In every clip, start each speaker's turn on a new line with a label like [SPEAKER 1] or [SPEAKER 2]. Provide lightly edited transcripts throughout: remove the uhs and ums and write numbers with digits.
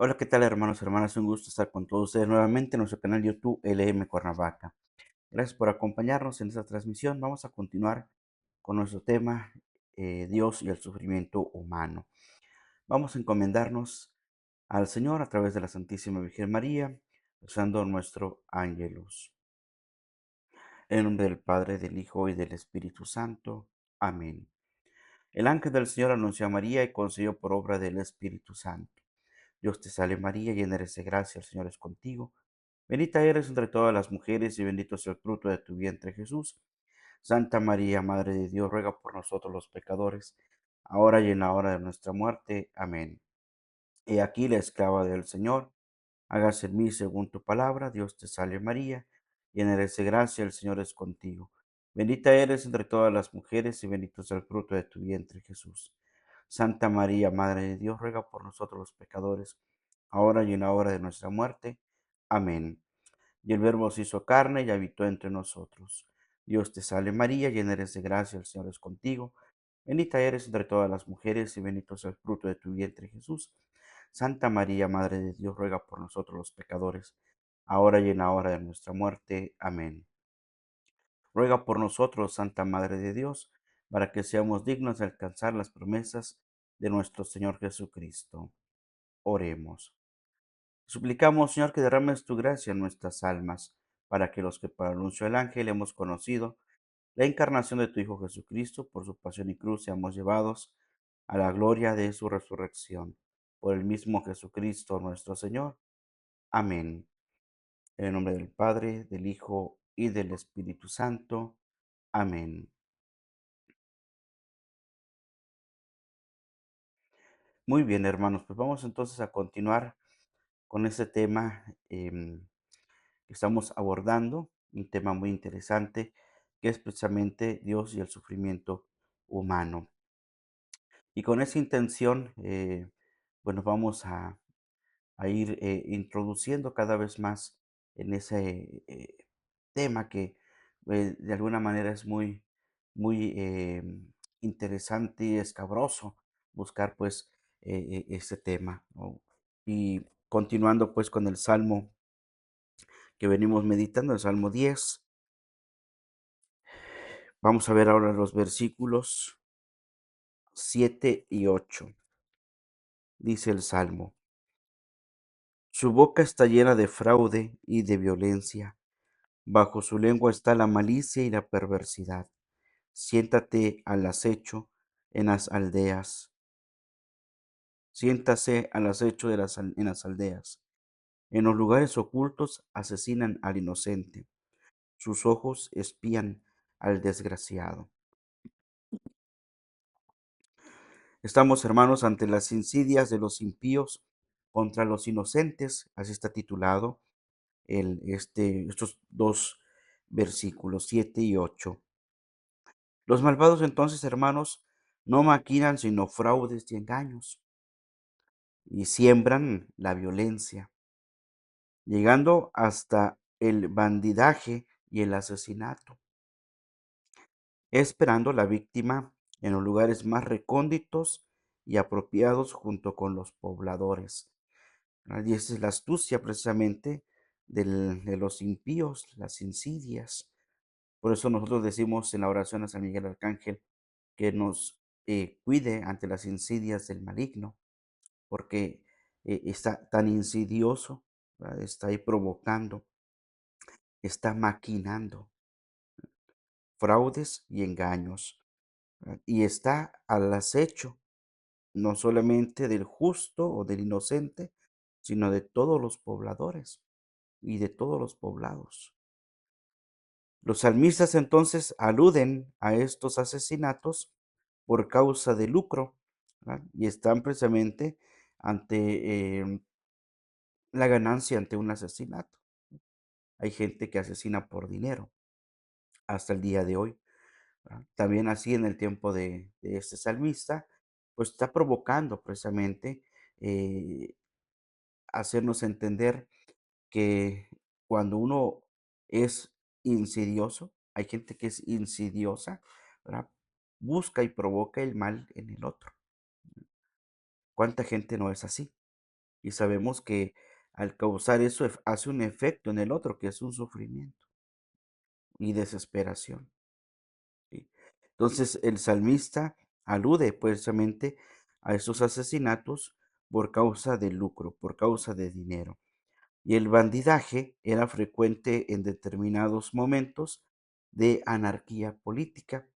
[SPEAKER 1] Hola, ¿qué tal hermanos, hermanas? Un gusto estar con todos ustedes nuevamente en nuestro canal YouTube LM Cuernavaca. Gracias por acompañarnos en esta transmisión. Vamos a continuar con nuestro tema, Dios y el sufrimiento humano. Vamos a encomendarnos al Señor a través de la Santísima Virgen María, usando nuestro ángelus. En el nombre del Padre, del Hijo y del Espíritu Santo. Amén. El ángel del Señor anunció a María y concedió por obra del Espíritu Santo. Dios te salve María, llena eres de gracia, el Señor es contigo. Bendita eres entre todas las mujeres y bendito es el fruto de tu vientre Jesús. Santa María, Madre de Dios, ruega por nosotros los pecadores, ahora y en la hora de nuestra muerte. Amén. He aquí la esclava del Señor, hágase en mí según tu palabra. Dios te salve María, llena eres de gracia, el Señor es contigo. Bendita eres entre todas las mujeres y bendito es el fruto de tu vientre Jesús. Santa María, Madre de Dios, ruega por nosotros los pecadores, ahora y en la hora de nuestra muerte. Amén. Y el Verbo se hizo carne y habitó entre nosotros. Dios te salve María, llena eres de gracia, el Señor es contigo. Bendita eres entre todas las mujeres y bendito es el fruto de tu vientre Jesús. Santa María, Madre de Dios, ruega por nosotros los pecadores, ahora y en la hora de nuestra muerte. Amén. Ruega por nosotros, Santa Madre de Dios, para que seamos dignos de alcanzar las promesas de nuestro Señor Jesucristo. Oremos. Suplicamos, Señor, que derrames tu gracia en nuestras almas, para que los que por anuncio del ángel hemos conocido la encarnación de tu Hijo Jesucristo, por su pasión y cruz, seamos llevados a la gloria de su resurrección. Por el mismo Jesucristo nuestro Señor. Amén. En el nombre del Padre, del Hijo y del Espíritu Santo. Amén. Muy bien, hermanos, pues vamos entonces a continuar con este tema que estamos abordando, un tema muy interesante, que es precisamente Dios y el sufrimiento humano. Y con esa intención, bueno, vamos a ir introduciendo cada vez más en ese tema que de alguna manera es muy interesante y escabroso buscar pues ese tema, ¿no? Y continuando pues con el Salmo que venimos meditando, el Salmo 10. Vamos a ver ahora los versículos 7 y 8. Dice el Salmo: Su boca está llena de fraude y de violencia, bajo su lengua está la malicia y la perversidad. Siéntate al acecho en las aldeas, siéntase al acecho en las aldeas. En los lugares ocultos asesinan al inocente, sus ojos espían al desgraciado. Estamos, hermanos, ante las insidias de los impíos contra los inocentes, así está titulado estos dos versículos 7 y 8. Los malvados entonces, hermanos, no maquinan sino fraudes y engaños, y siembran la violencia, llegando hasta el bandidaje y el asesinato, esperando la víctima en los lugares más recónditos y apropiados junto con los pobladores. Y esa es la astucia precisamente de los impíos, las insidias. Por eso nosotros decimos en la oración a San Miguel Arcángel que nos cuide ante las insidias del maligno, porque está tan insidioso, ¿verdad? Está ahí provocando, está maquinando fraudes y engaños, ¿verdad? Y está al acecho, no solamente del justo o del inocente, sino de todos los pobladores y de todos los poblados. Los salmistas entonces aluden a estos asesinatos por causa de lucro, ¿verdad? Y están precisamente ante la ganancia ante un asesinato. Hay gente que asesina por dinero hasta el día de hoy, ¿verdad? También así en el tiempo de este salmista, pues está provocando precisamente eh, hacernos entender que cuando uno es insidioso, hay gente que es insidiosa, ¿verdad? Busca y provoca el mal en el otro. ¿Cuánta gente no es así? y sabemos que al causar eso hace un efecto en el otro, que es un sufrimiento y desesperación, ¿sí? Entonces el salmista alude precisamente a esos asesinatos por causa de lucro, por causa de dinero. Y el bandidaje era frecuente en determinados momentos de anarquía política.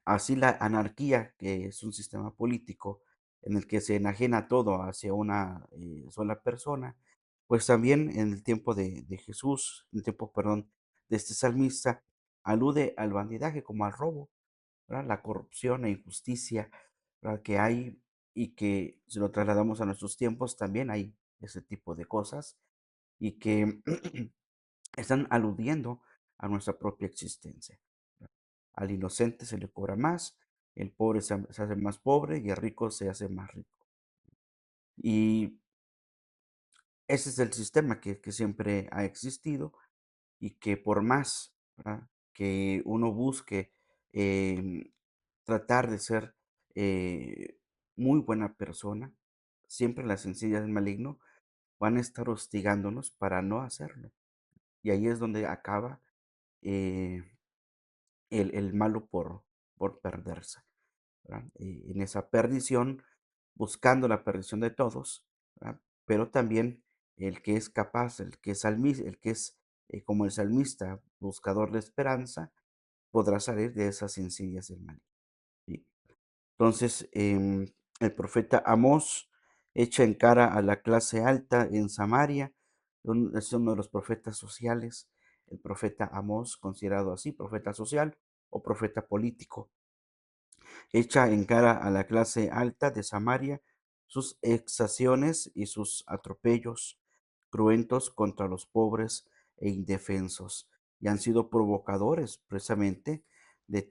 [SPEAKER 1] Así la anarquía, que es un sistema político en el que se enajena todo hacia una sola persona, pues también en el tiempo de Jesús, en el tiempo, perdón, de este salmista, alude al bandidaje como al robo, ¿verdad? La corrupción e injusticia, ¿verdad? Que hay y que si lo trasladamos a nuestros tiempos también hay ese tipo de cosas y que están aludiendo a nuestra propia existencia. Al inocente se le cobra más, el pobre se hace más pobre y el rico se hace más rico. Y ese es el sistema que siempre ha existido y que por más, ¿verdad?, que uno busque tratar de ser eh, muy buena persona, siempre las sencillas del maligno van a estar hostigándonos para no hacerlo. Y ahí es donde acaba eh, el malo por perderse, ¿verdad? En esa perdición, buscando la perdición de todos, ¿verdad? Pero también el que es capaz, el que es como el salmista, buscador de esperanza, podrá salir de esas insidias del mal. ¿Sí? Entonces, el profeta Amós echa en cara a la clase alta en Samaria, es uno de los profetas sociales, el profeta Amós, considerado así, profeta social o profeta político, echa en cara a la clase alta de Samaria sus exacciones y sus atropellos cruentos contra los pobres e indefensos, y han sido provocadores precisamente de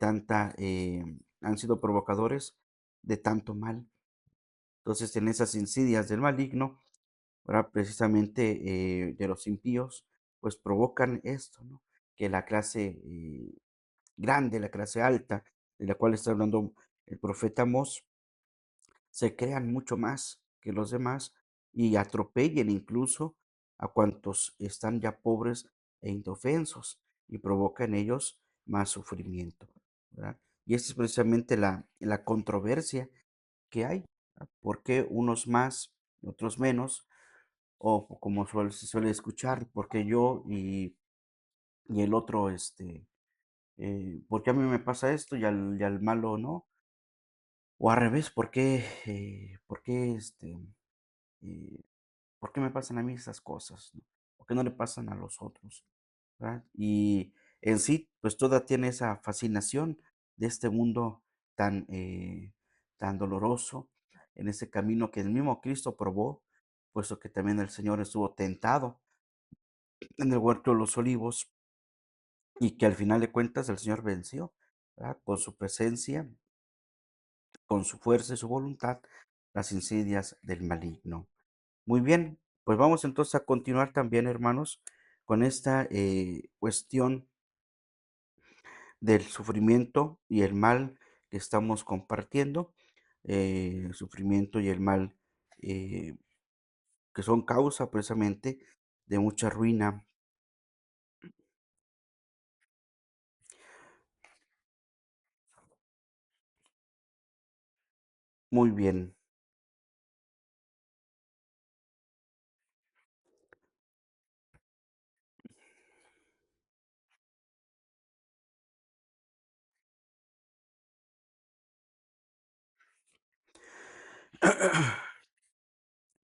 [SPEAKER 1] han sido provocadores de tanto mal. Entonces, en esas insidias del maligno, ¿verdad?, precisamente de los impíos, pues provocan esto, ¿no? Que la clase grande, la clase alta, de la cual está hablando el profeta Amós, se crean mucho más que los demás y atropellen incluso a cuantos están ya pobres e indefensos y provoca en ellos más sufrimiento, ¿verdad? Y esta es precisamente la controversia que hay, ¿verdad? ¿Por qué unos más y otros menos? O como se suele escuchar, ¿por qué yo y el otro, ¿por qué a mí me pasa esto y al malo no? O al revés, por qué, eh, por qué me pasan a mí esas cosas, ¿no? ¿Por qué no le pasan a los otros? ¿Verdad? Y en sí, pues toda tiene esa fascinación de este mundo tan, tan doloroso, en ese camino que el mismo Cristo probó, puesto que también el Señor estuvo tentado en el huerto de los olivos y que al final de cuentas el Señor venció, ¿verdad? Con su presencia, con su fuerza y su voluntad, las insidias del maligno. Muy bien, pues vamos entonces a continuar también, hermanos, con esta cuestión del sufrimiento y el mal que estamos compartiendo, el sufrimiento y el mal eh, que son causa precisamente de mucha ruina. Muy bien.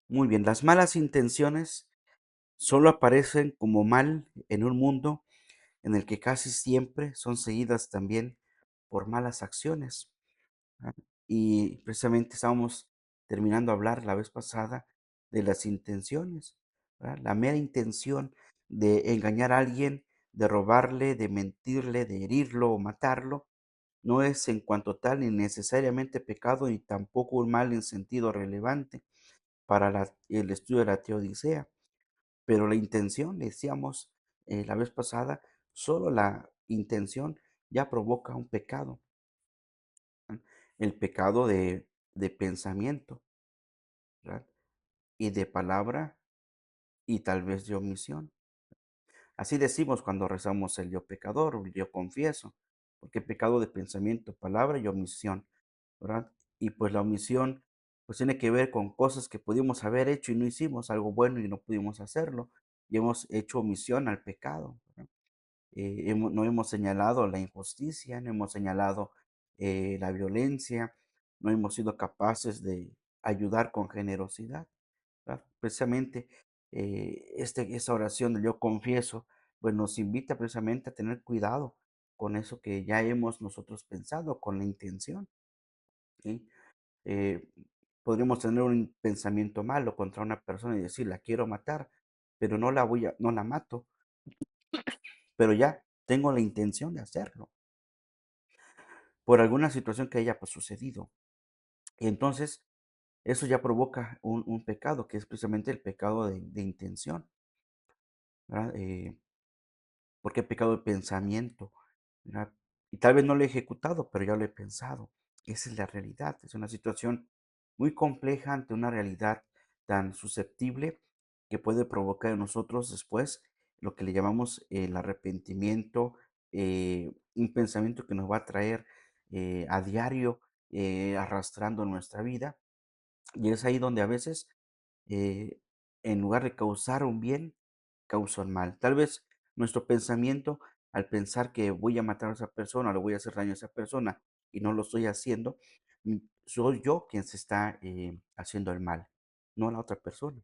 [SPEAKER 1] Muy bien, las malas intenciones solo aparecen como mal en un mundo en el que casi siempre son seguidas también por malas acciones. ¿Verdad? Y precisamente estábamos terminando de hablar la vez pasada de las intenciones, ¿verdad? La mera intención de engañar a alguien, de robarle, de mentirle, de herirlo o matarlo, no es en cuanto tal ni necesariamente pecado ni tampoco un mal en sentido relevante para el estudio de la teodicea. Pero la intención, decíamos la vez pasada, solo la intención ya provoca un pecado, ¿verdad? El pecado de pensamiento, ¿verdad? y de palabra y tal vez de omisión. Así decimos cuando rezamos el yo pecador, o el yo confieso, porque pecado de pensamiento, palabra y omisión, ¿verdad? Y pues la omisión pues tiene que ver con cosas que pudimos haber hecho y no hicimos, algo bueno y no pudimos hacerlo, y hemos hecho omisión al pecado, ¿verdad? No hemos señalado la injusticia, no hemos señalado la violencia, no hemos sido capaces de ayudar con generosidad, ¿verdad? Precisamente esa oración del yo confieso, pues nos invita precisamente a tener cuidado con eso que ya hemos nosotros pensado, con la intención, ¿sí? Eh, Podríamos tener un pensamiento malo contra una persona y decir, la quiero matar, pero no la mato, pero ya tengo la intención de hacerlo por alguna situación que haya pues, sucedido. Y entonces, eso ya provoca un pecado, que es precisamente el pecado de intención, ¿verdad? Porque he pecado de pensamiento, ¿verdad? Y tal vez no lo he ejecutado, pero ya lo he pensado. Esa es la realidad. Es una situación muy compleja ante una realidad tan susceptible que puede provocar en nosotros después lo que le llamamos el arrepentimiento, un pensamiento que nos va a traer a diario arrastrando nuestra vida. Y es ahí donde a veces eh, en lugar de causar un bien, causa un mal. Tal vez nuestro pensamiento, al pensar que voy a matar a esa persona, le voy a hacer daño a esa persona y no lo estoy haciendo, soy yo quien se está haciendo el mal, no la otra persona.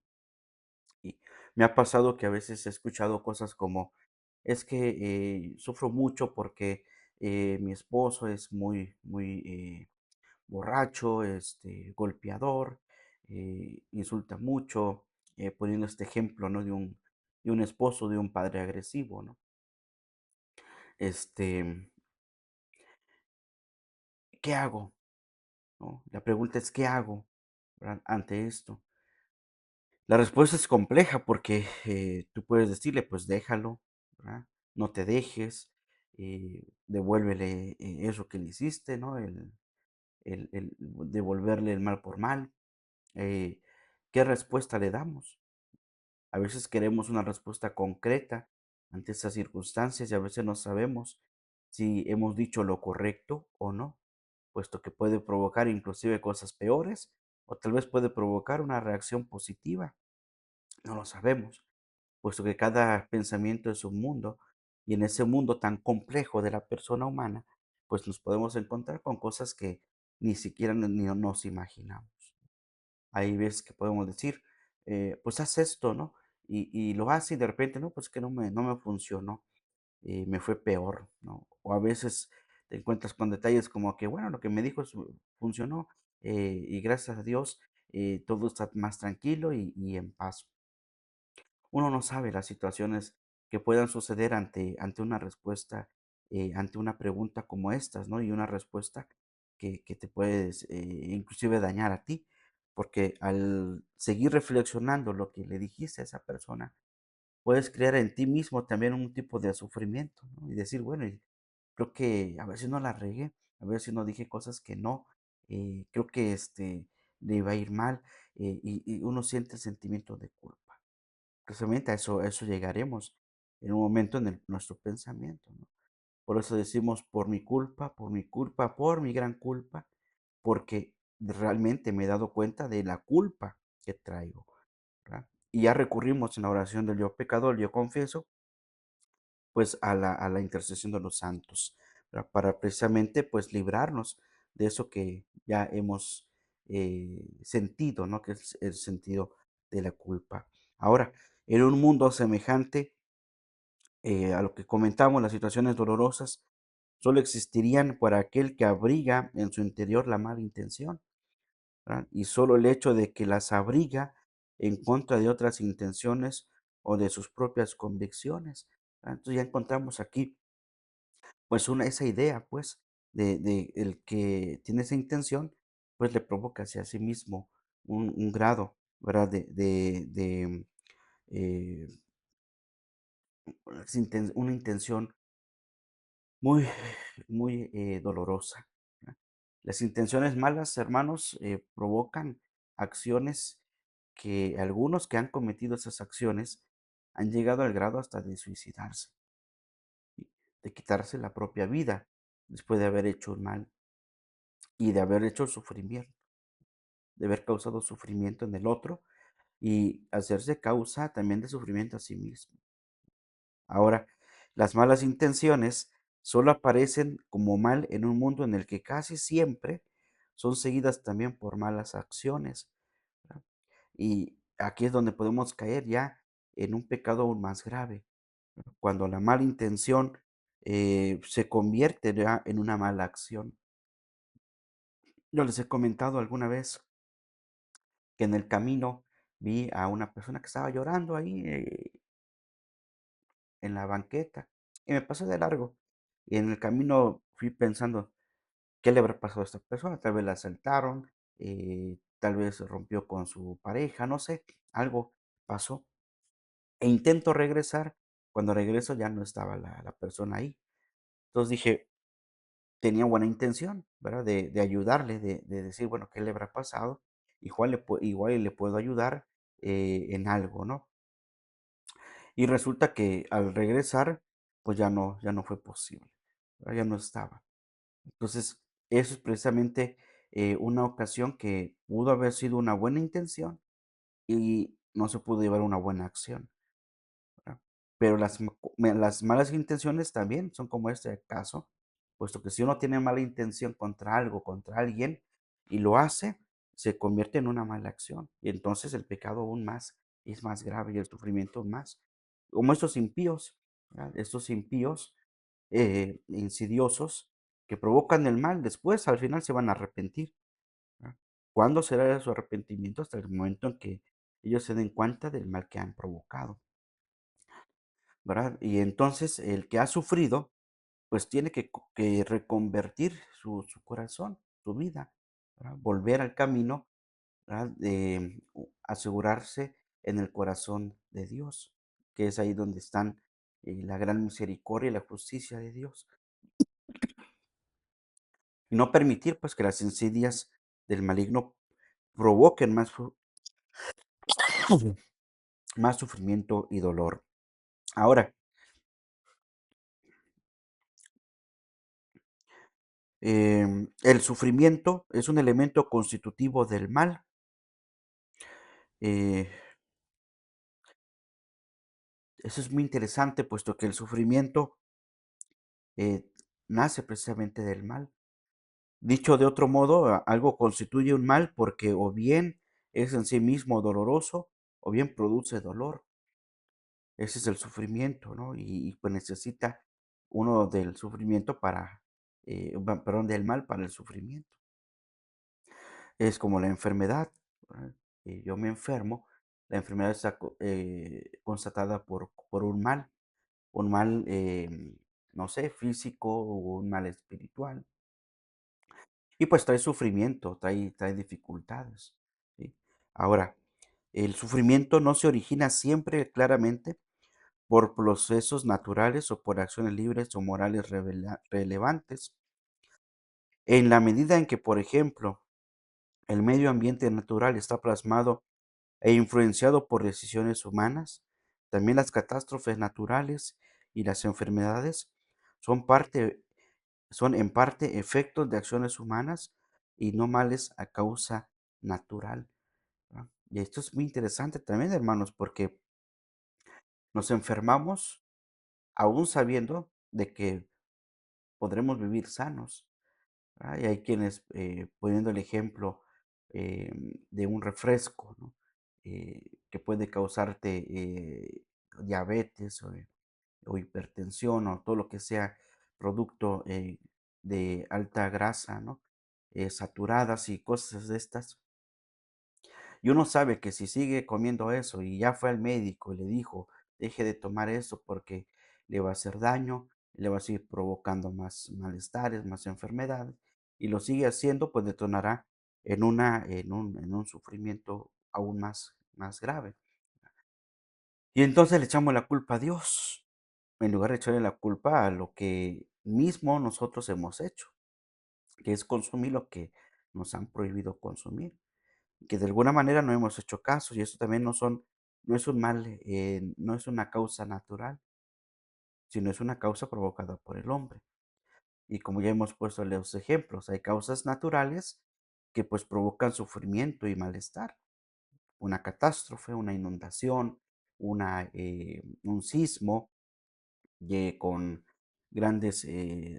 [SPEAKER 1] Y me ha pasado que a veces he escuchado cosas como, es que sufro mucho porque mi esposo es muy borracho, golpeador, insulta mucho, poniendo este ejemplo, ¿no? De un esposo, de un padre agresivo, ¿no? Este, ¿Qué hago? ¿No? La pregunta es, ¿qué hago, verdad? Ante esto? La respuesta es compleja porque tú puedes decirle, pues déjalo, ¿verdad? No te dejes, devuélvele eso que le hiciste, ¿no? El devolverle el mal por mal. ¿Qué respuesta le damos? A veces queremos una respuesta concreta ante esas circunstancias y a veces no sabemos si hemos dicho lo correcto o no, puesto que puede provocar inclusive cosas peores o tal vez puede provocar una reacción positiva. No lo sabemos, puesto que cada pensamiento es un mundo y en ese mundo tan complejo de la persona humana, pues nos podemos encontrar con cosas que ni siquiera ni nos imaginamos. Hay veces que podemos decir, pues haz esto, ¿no? Y lo hace y de repente, no, pues que no me funcionó, me fue peor, ¿no? O a veces te encuentras con detalles como que, bueno, lo que me dijo funcionó y gracias a Dios todo está más tranquilo y en paz. Uno no sabe las situaciones que puedan suceder ante una respuesta, ante una pregunta como estas, ¿no? Y una respuesta que te puedes inclusive dañar a ti, porque al seguir reflexionando lo que le dijiste a esa persona, puedes crear en ti mismo también un tipo de sufrimiento, ¿no? Y decir, bueno, creo que a ver si no la regué, a ver si no dije cosas que no, creo que le iba a ir mal, y uno siente el sentimiento de culpa. Precisamente a eso llegaremos en un momento en nuestro pensamiento, ¿no? Por eso decimos, por mi culpa, por mi gran culpa, porque realmente me he dado cuenta de la culpa que traigo, ¿verdad? Y ya recurrimos en la oración del yo pecador, yo confieso, pues a la intercesión de los santos, ¿verdad? Para precisamente pues librarnos de eso que ya hemos sentido, ¿no? Que es el sentido de la culpa. Ahora, en un mundo semejante a lo que comentamos, las situaciones dolorosas solo existirían para aquel que abriga en su interior la mala intención, ¿verdad? Y solo el hecho de que las abriga en contra de otras intenciones o de sus propias convicciones, ¿verdad? Entonces ya encontramos aquí pues esa idea pues de el que tiene esa intención pues le provoca hacia sí mismo un grado, ¿verdad? Eh, una intención muy, muy dolorosa, ¿verdad? Las intenciones malas, hermanos, provocan acciones que algunos que han cometido esas acciones han llegado al grado hasta de suicidarse, ¿sí? De quitarse la propia vida después de haber hecho un mal y de haber hecho sufrimiento, de haber causado sufrimiento en el otro y hacerse causa también de sufrimiento a sí mismo. Ahora, las malas intenciones solo aparecen como mal en un mundo en el que casi siempre son seguidas también por malas acciones, ¿verdad? Y aquí es donde podemos caer ya en un pecado aún más grave, ¿verdad? Cuando la mala intención se convierte ya en una mala acción. Yo les he comentado alguna vez que en el camino vi a una persona que estaba llorando ahí en la banqueta y me pasé de largo. Y en el camino fui pensando, ¿qué le habrá pasado a esta persona? Tal vez la asaltaron, tal vez rompió con su pareja, no sé, algo pasó. E intento regresar, cuando regreso ya no estaba la persona ahí. Entonces dije, tenía buena intención, ¿verdad? De ayudarle, de decir, bueno, ¿qué le habrá pasado? Igual y le puedo ayudar en algo, ¿no? Y resulta que al regresar, pues ya no fue posible, ¿verdad? Ya no estaba. Entonces, eso es precisamente una ocasión que pudo haber sido una buena intención y no se pudo llevar una buena acción, ¿verdad? Pero las malas intenciones también son como este caso, puesto que si uno tiene mala intención contra algo, contra alguien, y lo hace, se convierte en una mala acción. Y entonces el pecado aún más es más grave y el sufrimiento más. Como estos impíos, ¿verdad? Estos impíos insidiosos que provocan el mal, después al final se van a arrepentir, ¿verdad? ¿Cuándo será su arrepentimiento? Hasta el momento en que ellos se den cuenta del mal que han provocado, ¿verdad? Y entonces el que ha sufrido, pues tiene que reconvertir su corazón, su vida, ¿verdad? Volver al camino, ¿verdad? De asegurarse en el corazón de Dios, que es ahí donde están la gran misericordia y la justicia de Dios. Y no permitir, pues, que las insidias del maligno provoquen más sufrimiento y dolor. Ahora, el sufrimiento es un elemento constitutivo del mal. eh, Eso es muy interesante, puesto que el sufrimiento eh, nace precisamente del mal. Dicho de otro modo, algo constituye un mal porque o bien es en sí mismo doloroso o bien produce dolor. Ese es el sufrimiento, ¿no? Pues necesita uno del sufrimiento para, perdón, del mal para el sufrimiento. Es como la enfermedad, ¿verdad? Yo me enfermo, la enfermedad está constatada por un mal, no sé, físico o un mal espiritual. Y pues trae sufrimiento, trae dificultades, ¿sí? Ahora, el sufrimiento no se origina siempre claramente por procesos naturales o por acciones libres o morales relevantes. En la medida en que, por ejemplo, el medio ambiente natural está plasmado e influenciado por decisiones humanas, también las catástrofes naturales y las enfermedades son parte, son en parte efectos de acciones humanas y no males a causa natural, ¿verdad? Y esto es muy interesante también, hermanos, porque nos enfermamos aún sabiendo de que podremos vivir sanos, ¿verdad? Y hay quienes, poniendo el ejemplo de un refresco, ¿no? Que puede causarte diabetes o hipertensión o todo lo que sea producto de alta grasa, ¿no? Saturadas y cosas de estas. Y uno sabe que si sigue comiendo eso y ya fue al médico y le dijo, deje de tomar eso porque le va a hacer daño, le va a seguir provocando más malestares, más enfermedades, y lo sigue haciendo, pues detonará en un sufrimiento aún más grave. Y entonces le echamos la culpa a Dios, en lugar de echarle la culpa a lo que mismo nosotros hemos hecho, que es consumir lo que nos han prohibido consumir. que de alguna manera no hemos hecho caso, y eso también no es un mal, no es una causa natural, sino es una causa provocada por el hombre. Y como ya hemos puesto los ejemplos, hay causas naturales que pues provocan sufrimiento y malestar. Una catástrofe, una inundación, un sismo con grandes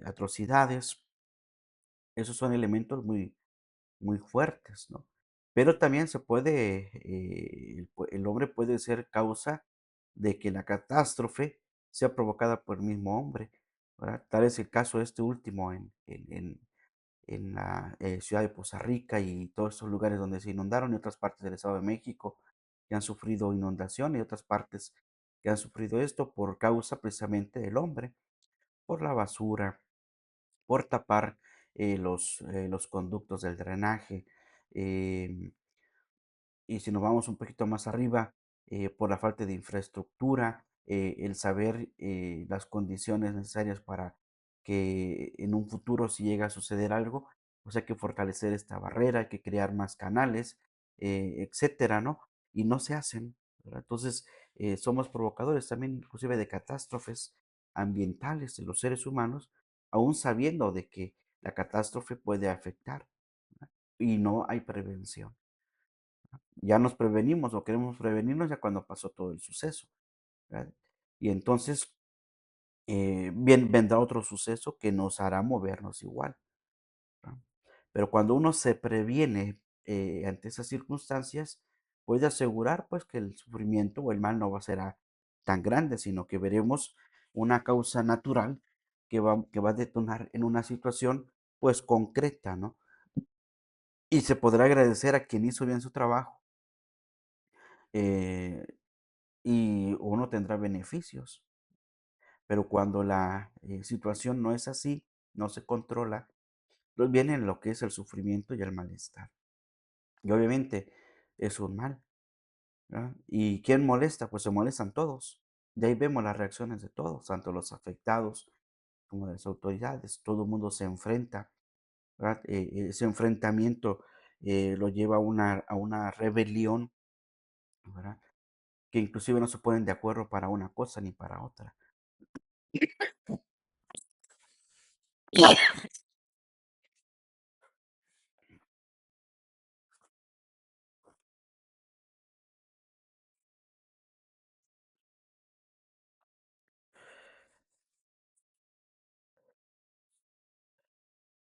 [SPEAKER 1] atrocidades. Esos son elementos muy fuertes, ¿no? Pero también el hombre puede ser causa de que la catástrofe sea provocada por el mismo hombre, ¿verdad? Tal es el caso de este último en la ciudad de Poza Rica y todos estos lugares donde se inundaron y otras partes del Estado de México que han sufrido inundación y otras partes que han sufrido esto por causa precisamente del hombre, por la basura, por tapar los conductos del drenaje. em, y si nos vamos un poquito más arriba, por la falta de infraestructura, el saber las condiciones necesarias para que en un futuro, si llega a suceder algo, pues hay que fortalecer esta barrera, hay que crear más canales, etcétera, ¿no? Y no se hacen, ¿verdad? Entonces, somos provocadores también, inclusive, de catástrofes ambientales de los seres humanos, aún sabiendo de que la catástrofe puede afectar, ¿verdad? Y no hay prevención. Ya nos prevenimos o queremos prevenirnos ya cuando pasó todo el suceso, ¿verdad? Y entonces vendrá otro suceso que nos hará movernos igual, ¿verdad? Pero cuando uno se previene ante esas circunstancias, puede asegurar pues que el sufrimiento o el mal no va a ser tan grande, sino que veremos una causa natural que va a detonar en una situación pues concreta, ¿no? Y se podrá agradecer a quien hizo bien su trabajo, eh, y uno tendrá beneficios. Pero cuando la situación no es así, no se controla, pues viene lo que es el sufrimiento y el malestar. Y obviamente es un mal, ¿verdad? ¿Y quién molesta? Pues se molestan todos. De ahí vemos las reacciones de todos, tanto los afectados como de las autoridades. Todo el mundo se enfrenta, ¿verdad? Ese enfrentamiento lo lleva a una rebelión, ¿verdad? Que inclusive no se ponen de acuerdo para una cosa ni para otra.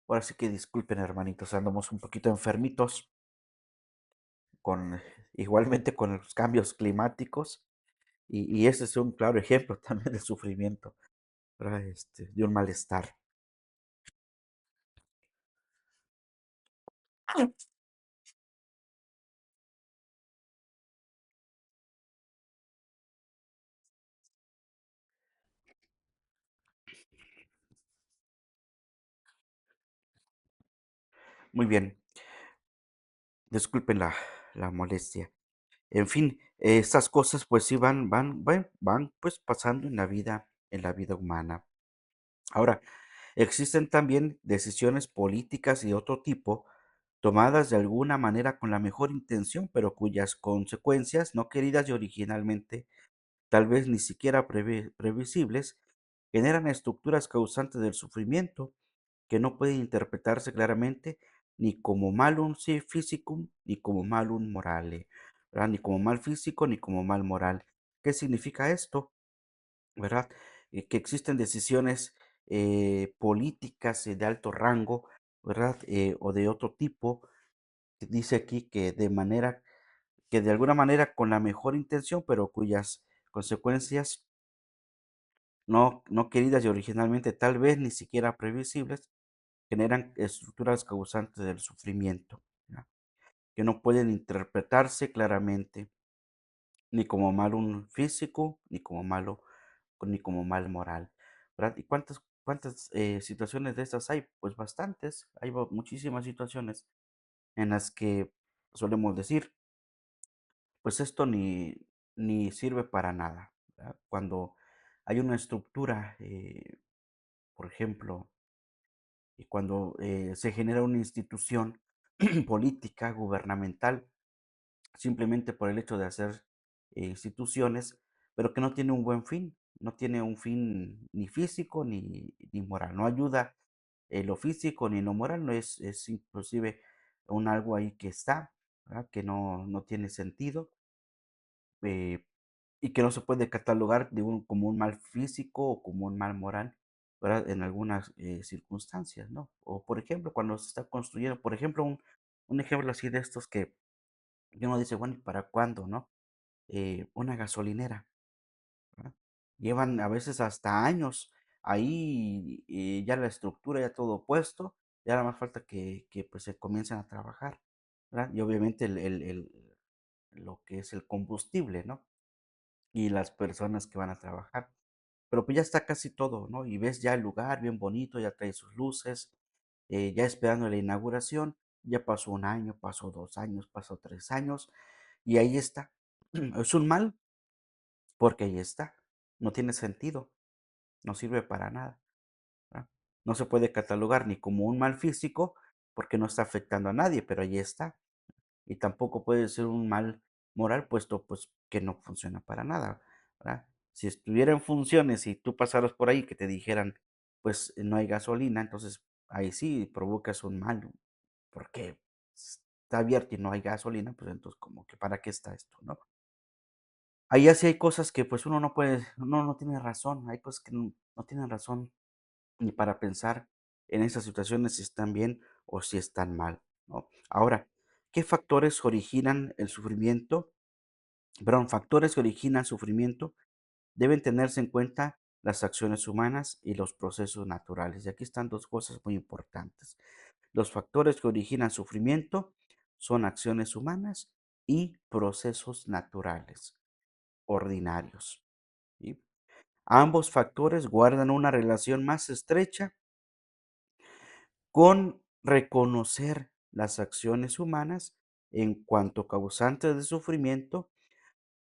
[SPEAKER 1] Ahora sí que disculpen, hermanitos, andamos un poquito enfermitos con igualmente con los cambios climáticos y ese es un claro ejemplo también del sufrimiento, ¿verdad? De un malestar. Muy bien, disculpen la molestia. En fin, estas cosas pues sí van pues pasando en la vida humana. Ahora, existen también decisiones políticas y otro tipo tomadas de alguna manera con la mejor intención, pero cuyas consecuencias no queridas y originalmente tal vez ni siquiera previsibles, generan estructuras causantes del sufrimiento que no pueden interpretarse claramente ni como malum physicum ni como malum morale, ¿verdad? Ni como mal físico ni como mal moral. ¿Qué significa esto? ¿Verdad? Que existen decisiones políticas de alto rango, ¿verdad? O de otro tipo, que dice aquí que de alguna manera con la mejor intención, pero cuyas consecuencias no queridas y originalmente tal vez ni siquiera previsibles, generan estructuras causantes del sufrimiento, ¿ya? Que no pueden interpretarse claramente ni como mal un físico, ni como mal moral, ¿verdad? ¿Y cuántas situaciones de estas hay? Pues bastantes, hay muchísimas situaciones en las que solemos decir, pues esto ni sirve para nada, ¿verdad? Cuando hay una estructura, por ejemplo, y cuando se genera una institución política, gubernamental, simplemente por el hecho de hacer instituciones, pero que no tiene un buen fin, no tiene un fin ni físico ni moral, no ayuda lo físico ni lo moral, no es inclusive un algo ahí que está, ¿verdad? Que no tiene sentido, eh, y que no se puede catalogar como un mal físico o como un mal moral, ¿verdad? En algunas circunstancias, ¿no? O por ejemplo, cuando se está construyendo, por ejemplo, un ejemplo así de estos que uno dice, bueno, ¿y para cuándo, no? Una gasolinera, ¿verdad? Llevan a veces hasta años ahí, ya la estructura, ya todo puesto, ya nada más falta que pues se comiencen a trabajar, ¿verdad? Y obviamente lo que es el combustible, ¿no? Y las personas que van a trabajar. Pero pues ya está casi todo, ¿no? Y ves ya el lugar bien bonito, ya trae sus luces, ya esperando la inauguración, ya pasó un año, pasó 2 años, pasó 3 años, y ahí está. Es un mal porque ahí está. No tiene sentido, no sirve para nada, ¿verdad? No se puede catalogar ni como un mal físico porque no está afectando a nadie, pero ahí está. Y tampoco puede ser un mal moral, puesto pues que no funciona para nada, ¿verdad? Si estuviera en funciones y tú pasaras por ahí que te dijeran, pues no hay gasolina, entonces ahí sí provocas un mal, porque está abierto y no hay gasolina, pues entonces como que para qué está esto, ¿no? Ahí sí hay cosas que pues uno no puede, uno no tiene razón, hay cosas que no tienen razón ni para pensar en esas situaciones si están bien o si están mal, ¿no? Ahora, ¿qué factores originan el sufrimiento? Perdón, factores que originan sufrimiento deben tenerse en cuenta las acciones humanas y los procesos naturales. Y aquí están dos cosas muy importantes. Los factores que originan sufrimiento son acciones humanas y procesos naturales, ordinarios. ¿Sí? Ambos factores guardan una relación más estrecha con reconocer las acciones humanas en cuanto causantes de sufrimiento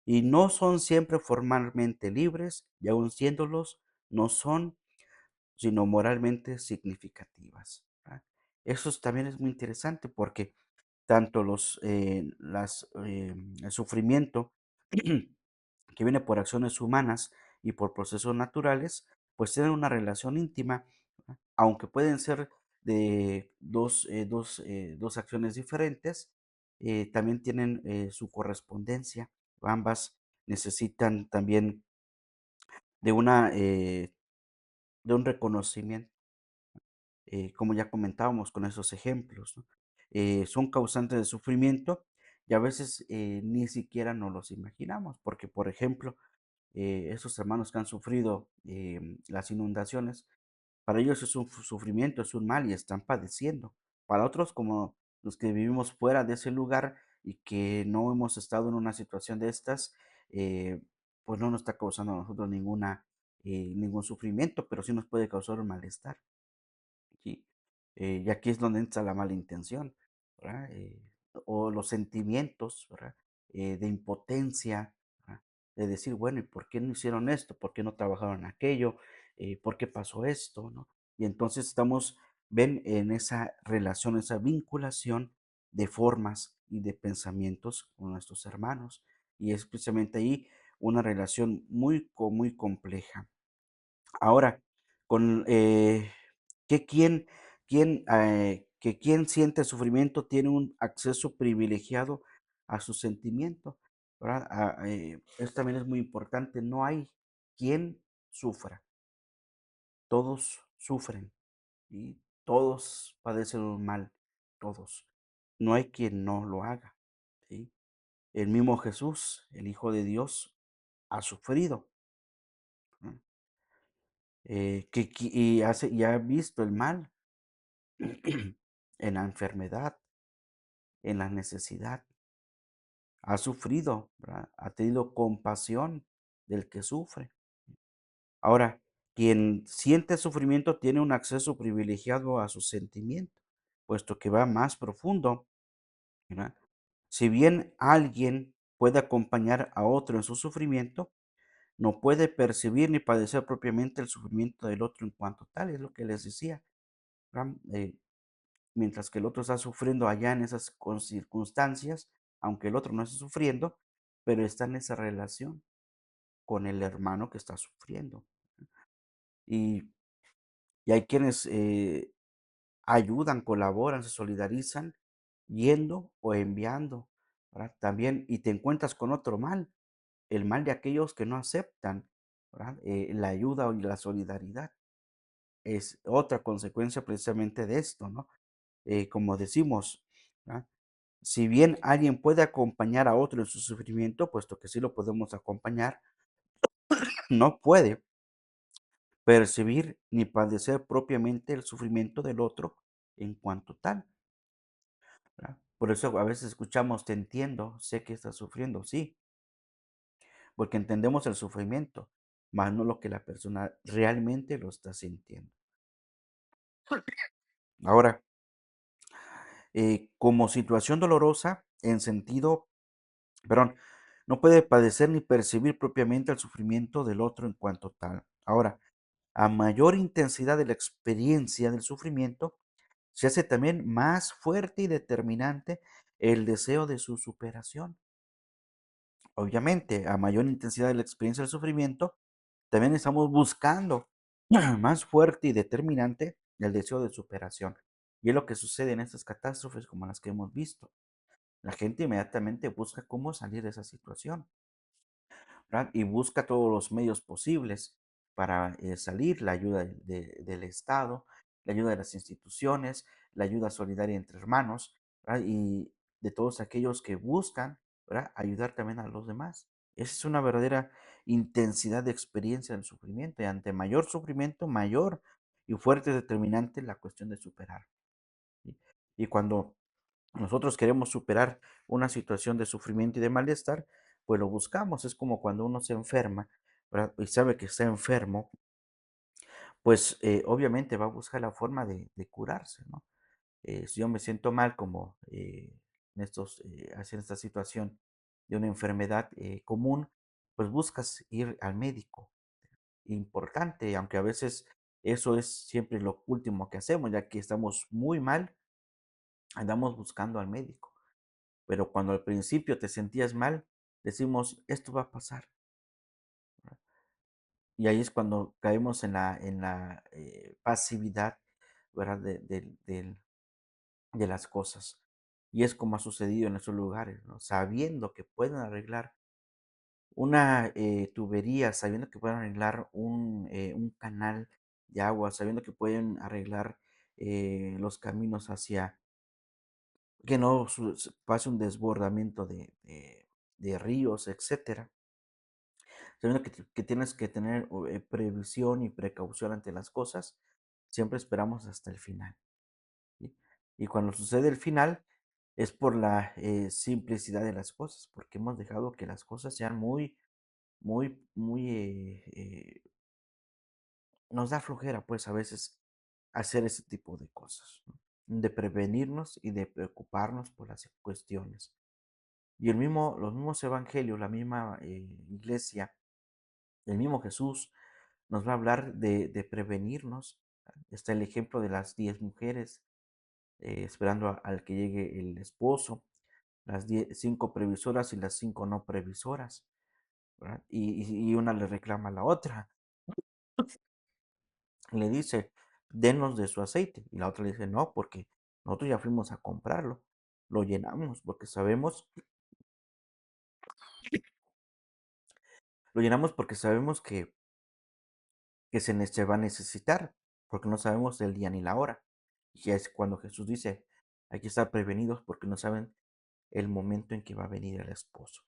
[SPEAKER 1] y no son siempre formalmente libres y aun siéndolos, no son sino moralmente significativas. ¿Verdad? Eso también es muy interesante porque tanto el sufrimiento que viene por acciones humanas y por procesos naturales, pues tienen una relación íntima, ¿verdad? Aunque pueden ser de dos acciones diferentes, también tienen su correspondencia. Ambas necesitan también de de un reconocimiento, como ya comentábamos con esos ejemplos, ¿no? Son causantes de sufrimiento y a veces ni siquiera nos los imaginamos, porque por ejemplo, esos hermanos que han sufrido las inundaciones, para ellos es un sufrimiento, es un mal y están padeciendo. Para otros, como los que vivimos fuera de ese lugar y que no hemos estado en una situación de estas, eh, pues no nos está causando a nosotros ningún sufrimiento, pero sí nos puede causar un malestar. ¿Sí? Y aquí es donde entra la mala intención, ¿verdad? O los sentimientos, ¿verdad? De impotencia, ¿verdad? De decir, bueno, ¿y por qué no hicieron esto? ¿Por qué no trabajaron aquello? ¿Por qué pasó esto? ¿No? Y entonces ven en esa relación, esa vinculación de formas y de pensamientos con nuestros hermanos. Y es precisamente ahí una relación muy compleja. Ahora, con que quien siente sufrimiento tiene un acceso privilegiado a su sentimiento, ¿verdad? Eso también es muy importante. No hay quien sufra, todos sufren y todos padecen un mal, todos. No hay quien no lo haga, ¿sí? El mismo Jesús, el Hijo de Dios, ha sufrido, ¿no? Y ha visto el mal en la enfermedad, en la necesidad. Ha sufrido, ¿verdad? Ha tenido compasión del que sufre. Ahora, quien siente sufrimiento tiene un acceso privilegiado a su sentimiento, puesto que va más profundo, ¿verdad? Si bien alguien puede acompañar a otro en su sufrimiento, no puede percibir ni padecer propiamente el sufrimiento del otro en cuanto tal, es lo que les decía, ¿verdad? Mientras que el otro está sufriendo allá en esas circunstancias, aunque el otro no esté sufriendo, pero está en esa relación con el hermano que está sufriendo. Y, y hay quienes ayudan, colaboran, se solidarizan yendo o enviando, ¿verdad? También, y te encuentras con otro mal, el mal de aquellos que no aceptan, ¿verdad? La ayuda y la solidaridad. Es otra consecuencia precisamente de esto, ¿no? Como decimos, ¿verdad? Si bien alguien puede acompañar a otro en su sufrimiento, puesto que sí lo podemos acompañar, no puede percibir ni padecer propiamente el sufrimiento del otro en cuanto tal, ¿verdad? Por eso a veces escuchamos, te entiendo, sé que estás sufriendo, sí, porque entendemos el sufrimiento, más no lo que la persona realmente lo está sintiendo. Ahora, como situación dolorosa, en sentido, perdón, no puede padecer ni percibir propiamente el sufrimiento del otro en cuanto tal. Ahora, a mayor intensidad de la experiencia del sufrimiento, se hace también más fuerte y determinante el deseo de su superación. Obviamente, a mayor intensidad de la experiencia del sufrimiento, también estamos buscando más fuerte y determinante el deseo de superación. Y es lo que sucede en estas catástrofes como las que hemos visto. La gente inmediatamente busca cómo salir de esa situación, ¿verdad? Y busca todos los medios posibles para salir, la ayuda del Estado, la ayuda de las instituciones, la ayuda solidaria entre hermanos, ¿verdad? Y de todos aquellos que buscan, ¿verdad? Ayudar también a los demás. Esa es una verdadera intensidad de experiencia del sufrimiento y ante mayor sufrimiento, mayor y fuerte determinante la cuestión de superar. ¿Sí? Y cuando nosotros queremos superar una situación de sufrimiento y de malestar, pues lo buscamos. Es como cuando uno se enferma, ¿verdad? Y sabe que está enfermo, pues obviamente va a buscar la forma de curarse, ¿no? Si yo me siento mal, como en esta situación de una enfermedad común, pues buscas ir al médico. Importante, aunque a veces eso es siempre lo último que hacemos, ya que estamos muy mal, andamos buscando al médico. Pero cuando al principio te sentías mal, decimos, esto va a pasar, ¿verdad? Y ahí es cuando caemos en la pasividad, ¿verdad? De las cosas. Y es como ha sucedido en esos lugares, ¿no? Sabiendo que pueden arreglar una tubería, sabiendo que pueden arreglar un canal de agua, sabiendo que pueden arreglar los caminos hacia que no pase un desbordamiento de ríos, etcétera. Sabiendo que tienes que tener previsión y precaución ante las cosas, siempre esperamos hasta el final. ¿Sí? Y cuando sucede el final, es por la simplicidad de las cosas, porque hemos dejado que las cosas sean muy, nos da flojera, pues a veces hacer ese tipo de cosas, ¿no? De prevenirnos y de preocuparnos por las cuestiones. Y los mismos evangelios, la misma iglesia, el mismo Jesús nos va a hablar de prevenirnos. Está el ejemplo de las 10 mujeres esperando al que llegue el esposo, las 5 previsoras y las 5 no previsoras, ¿verdad? Y una le reclama a la otra, le dice, denos de su aceite. Y la otra le dice, no, porque nosotros ya fuimos a comprarlo, lo llenamos, porque lo llenamos porque sabemos que se va a necesitar, porque no sabemos el día ni la hora. Y es cuando Jesús dice, hay que estar prevenidos porque no saben el momento en que va a venir el esposo.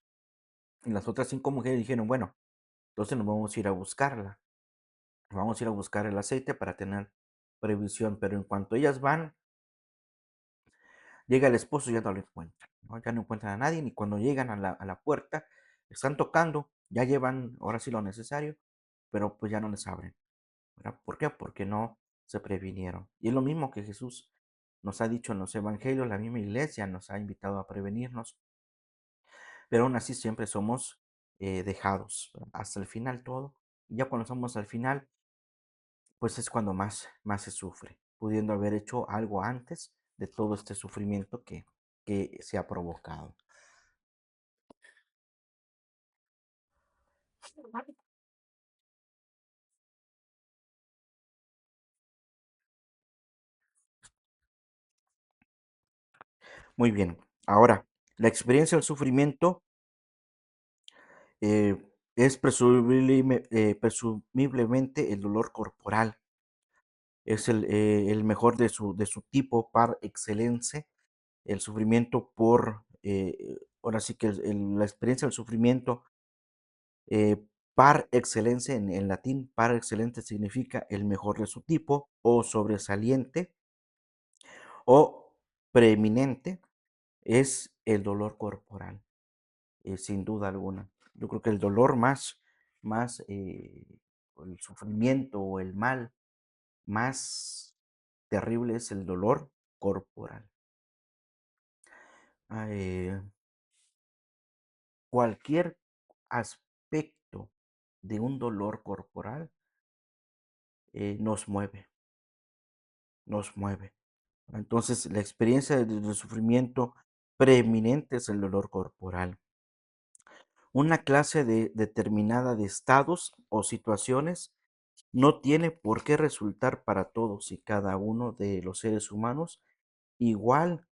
[SPEAKER 1] Y las otras 5 mujeres dijeron, bueno, entonces nos vamos a ir a buscarla. Vamos a ir a buscar el aceite para tener previsión. Pero en cuanto ellas van, llega el esposo y ya no lo encuentran, ¿no? Ya no encuentran a nadie. Ni cuando llegan a la puerta, están tocando, ya llevan ahora sí lo necesario, pero pues ya no les abren, ¿verdad? ¿Por qué? Porque no se previnieron. Y es lo mismo que Jesús nos ha dicho en los evangelios, la misma iglesia nos ha invitado a prevenirnos, pero aún así siempre somos dejados, ¿verdad? Hasta el final todo. Y ya cuando estamos al final, pues es cuando más se sufre, pudiendo haber hecho algo antes de todo este sufrimiento que se ha provocado. Muy bien. Ahora, la experiencia del sufrimiento eh, es presumiblemente el dolor corporal. Es el mejor de su tipo par excelencia. El sufrimiento ahora sí que la experiencia del sufrimiento par excelencia en latín, par excelencia significa el mejor de su tipo o sobresaliente o preeminente, es el dolor corporal, sin duda alguna. Yo creo que el dolor o el sufrimiento o el mal más terrible es el dolor corporal. Ah, cualquier aspecto de un dolor corporal nos mueve, nos mueve. Entonces, la experiencia del sufrimiento preeminente es el dolor corporal. Una clase determinada de estados o situaciones no tiene por qué resultar para todos y cada uno de los seres humanos igual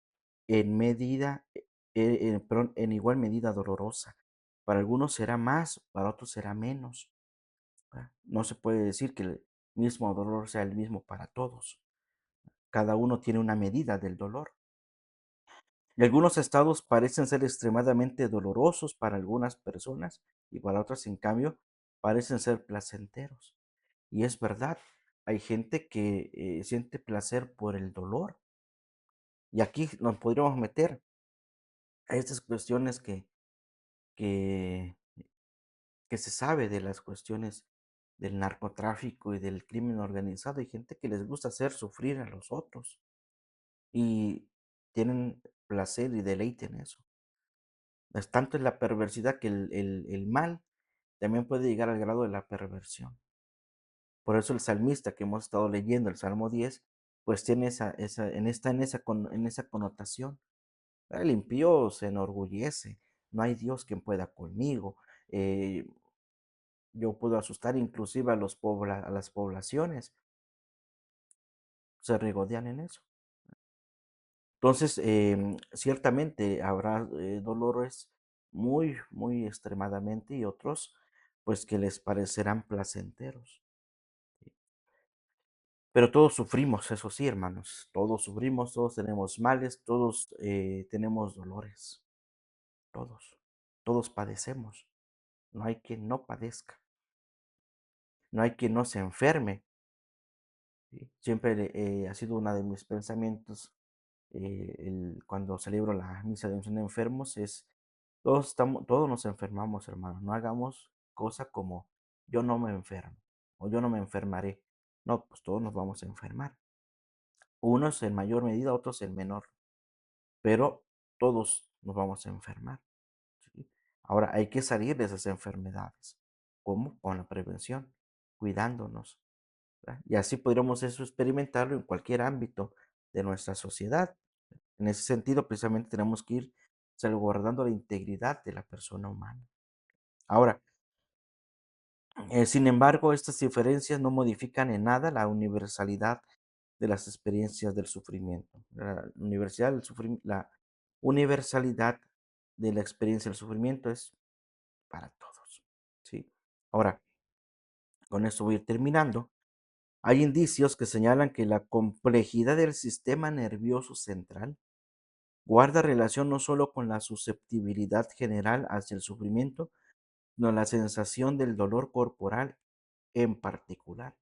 [SPEAKER 1] en medida, perdón, en igual medida dolorosa. Para algunos será más, para otros será menos. No se puede decir que el mismo dolor sea el mismo para todos. Cada uno tiene una medida del dolor. Y algunos estados parecen ser extremadamente dolorosos para algunas personas y para otras, en cambio, parecen ser placenteros. Y es verdad, hay gente que siente placer por el dolor. Y aquí nos podríamos meter a estas cuestiones que, que se sabe de las cuestiones del narcotráfico y del crimen organizado. Hay gente que les gusta hacer sufrir a los otros y tienen placer y deleite en eso. Es tanto en la perversidad que el mal también puede llegar al grado de la perversión. Por eso el salmista que hemos estado leyendo, el Salmo 10, pues tiene en esa connotación. El impío se enorgullece, no hay Dios quien pueda conmigo. eh, yo puedo asustar inclusive a las poblaciones, se regodean en eso. Entonces, ciertamente habrá dolores muy extremadamente y otros, pues que les parecerán placenteros. Pero todos sufrimos, eso sí, hermanos, todos sufrimos, todos tenemos males, todos tenemos dolores, todos padecemos. No hay quien no padezca, no hay quien no se enferme. ¿Sí? Siempre ha sido uno de mis pensamientos cuando celebro la misa de unción de enfermos, todos nos enfermamos, hermanos. No hagamos cosa como yo no me enfermo o yo no me enfermaré. No, pues todos nos vamos a enfermar. Unos en mayor medida, otros en menor, pero todos nos vamos a enfermar. ¿Sí? Ahora hay que salir de esas enfermedades. ¿Cómo? Con la prevención, cuidándonos. ¿Verdad? Y así podríamos eso experimentarlo en cualquier ámbito de nuestra sociedad. En ese sentido, precisamente tenemos que ir salvaguardando la integridad de la persona humana. Ahora, sin embargo, estas diferencias no modifican en nada la universalidad de las experiencias del sufrimiento. La universalidad de la experiencia del sufrimiento es para todos. ¿Sí? Ahora, con esto voy a ir terminando. Hay indicios que señalan que la complejidad del sistema nervioso central guarda relación no solo con la susceptibilidad general hacia el sufrimiento, sino la sensación del dolor corporal en particular.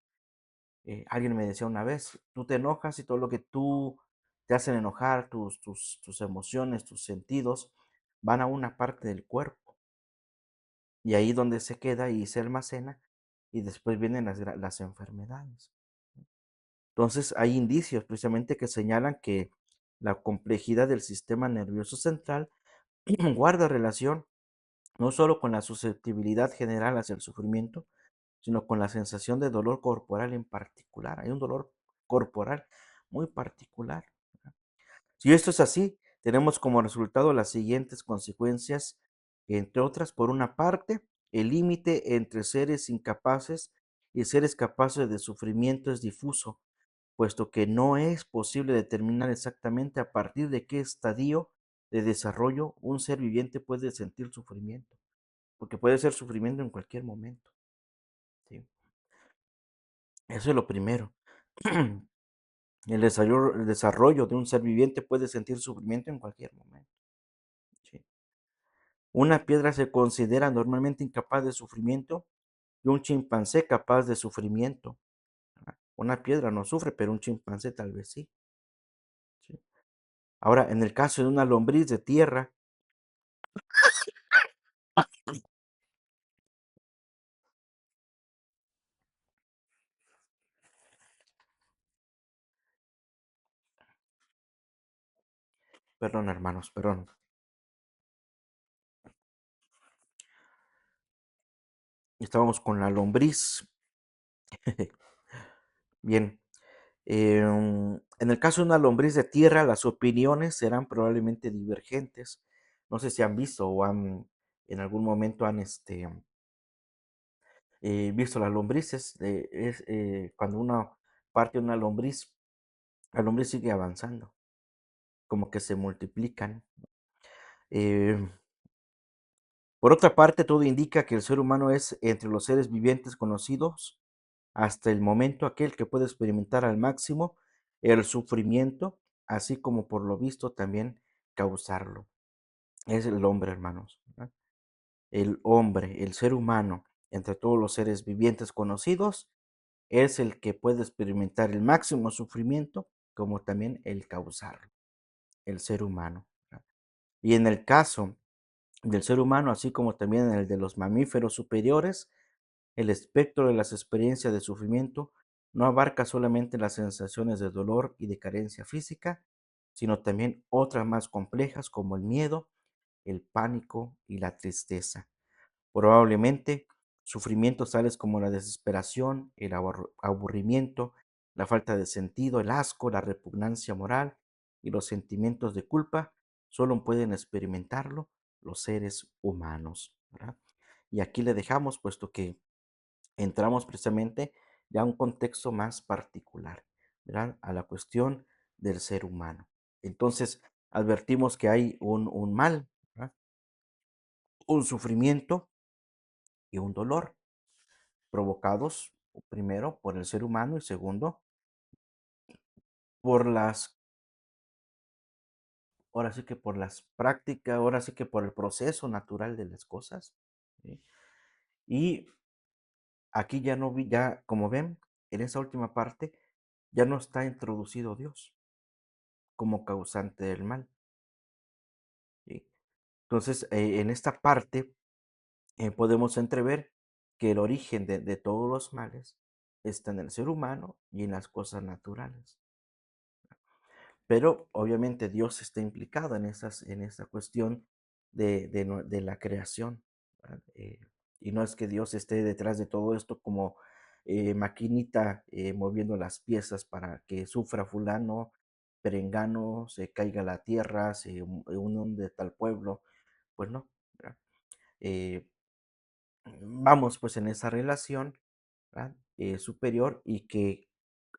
[SPEAKER 1] Alguien me decía una vez, tú te enojas y todo lo que tú te hacen enojar, tus emociones, tus sentidos, van a una parte del cuerpo. Y ahí donde se queda y se almacena y después vienen las enfermedades. Entonces hay indicios precisamente que señalan que la complejidad del sistema nervioso central guarda relación no solo con la susceptibilidad general hacia el sufrimiento, sino con la sensación de dolor corporal en particular. Hay un dolor corporal muy particular. Si esto es así, tenemos como resultado las siguientes consecuencias, entre otras, por una parte, El límite entre seres incapaces y seres capaces de sufrimiento es difuso, puesto que no es posible determinar exactamente a partir de qué estadio de desarrollo un ser viviente puede sentir sufrimiento, porque puede ser sufrimiento en cualquier momento. ¿Sí? Eso es lo primero. El desarrollo de un ser viviente puede sentir sufrimiento en cualquier momento. ¿Sí? Una piedra se considera normalmente incapaz de sufrimiento y un chimpancé capaz de sufrimiento. Una piedra no sufre, pero un chimpancé tal vez sí. ¿Sí? Ahora, en el caso de una lombriz de tierra, perdón hermanos, perdón, estábamos con la lombriz. Bien, en el caso de una lombriz de tierra, las opiniones serán probablemente divergentes. No sé si han visto o han en algún momento han visto las lombrices. Cuando uno parte una lombriz, la lombriz sigue avanzando, como que se multiplican. Eh, por otra parte, todo indica que el ser humano es entre los seres vivientes conocidos hasta el momento aquel que puede experimentar al máximo el sufrimiento, así como por lo visto también causarlo. Es el hombre, hermanos, ¿verdad? El hombre, el ser humano, entre todos los seres vivientes conocidos, es el que puede experimentar el máximo sufrimiento, como también el causarlo, el ser humano, ¿verdad? Y en el caso del ser humano, así como también en el de los mamíferos superiores, el espectro de las experiencias de sufrimiento no abarca solamente las sensaciones de dolor y de carencia física, sino también otras más complejas como el miedo, el pánico y la tristeza. Probablemente sufrimientos tales como la desesperación, el aburrimiento, la falta de sentido, el asco, la repugnancia moral y los sentimientos de culpa solo pueden experimentarlo los seres humanos, ¿verdad? Y aquí le dejamos, puesto que entramos precisamente ya a un contexto más particular, ¿verdad? A la cuestión del ser humano. Entonces, advertimos que hay un mal, ¿verdad? Un sufrimiento y un dolor provocados primero por el ser humano y segundo por ahora sí que por las prácticas, ahora sí que por el proceso natural de las cosas. ¿Sí? Y aquí ya no vi, ya como ven, en esa última parte ya no está introducido Dios como causante del mal. ¿Sí? Entonces, en esta parte podemos entrever que el origen de todos los males está en el ser humano y en las cosas naturales. Pero obviamente Dios está implicado en esa cuestión de la creación, ¿verdad? Y no es que Dios esté detrás de todo esto como maquinita moviendo las piezas para que sufra fulano, perengano, se caiga la tierra, se hunde tal pueblo. Pues no, ¿verdad? Eh, Vamos pues en esa relación, ¿verdad? Superior, y que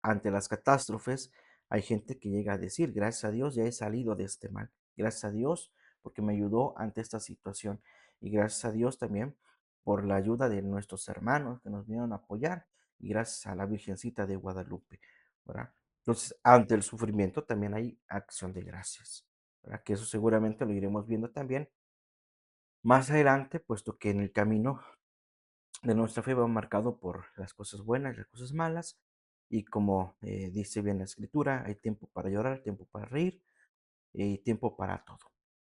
[SPEAKER 1] ante las catástrofes hay gente que llega a decir, gracias a Dios ya he salido de este mal, gracias a Dios porque me ayudó ante esta situación y gracias a Dios también por la ayuda de nuestros hermanos que nos vinieron a apoyar y gracias a la Virgencita de Guadalupe, ¿verdad? Entonces, ante el sufrimiento también hay acción de gracias, ¿verdad? Que eso seguramente lo iremos viendo también más adelante, puesto que en el camino de nuestra fe va marcado por las cosas buenas y las cosas malas. Y como dice bien la escritura, hay tiempo para llorar, tiempo para reír y tiempo para todo,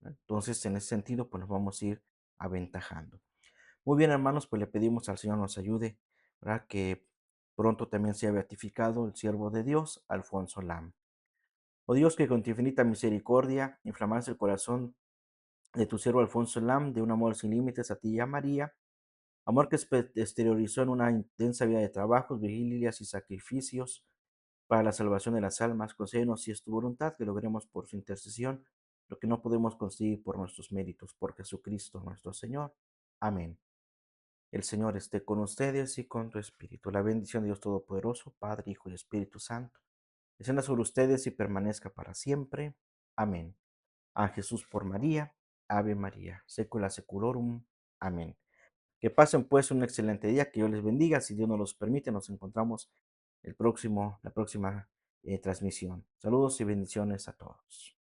[SPEAKER 1] ¿no? Entonces, en ese sentido, pues nos vamos a ir aventajando. Muy bien, hermanos, pues le pedimos al Señor nos ayude, ¿verdad? Que pronto también sea beatificado el siervo de Dios, Alfonso Lam. Oh Dios, que con tu infinita misericordia inflamas el corazón de tu siervo Alfonso Lam de un amor sin límites a ti y a María. Amor que exteriorizó en una intensa vida de trabajos, vigilias y sacrificios para la salvación de las almas. Concédenos, si es tu voluntad, que logremos por su intercesión lo que no podemos conseguir por nuestros méritos, por Jesucristo nuestro Señor. Amén.
[SPEAKER 2] El Señor esté con ustedes y con tu espíritu. La bendición de Dios Todopoderoso, Padre, Hijo y Espíritu Santo, descienda sobre ustedes y permanezca para siempre. Amén. A Jesús por María, Ave María, secula seculorum. Amén. Que pasen pues un excelente día, que Dios les bendiga. Si Dios nos los permite, nos encontramos la próxima transmisión. Saludos y bendiciones a todos.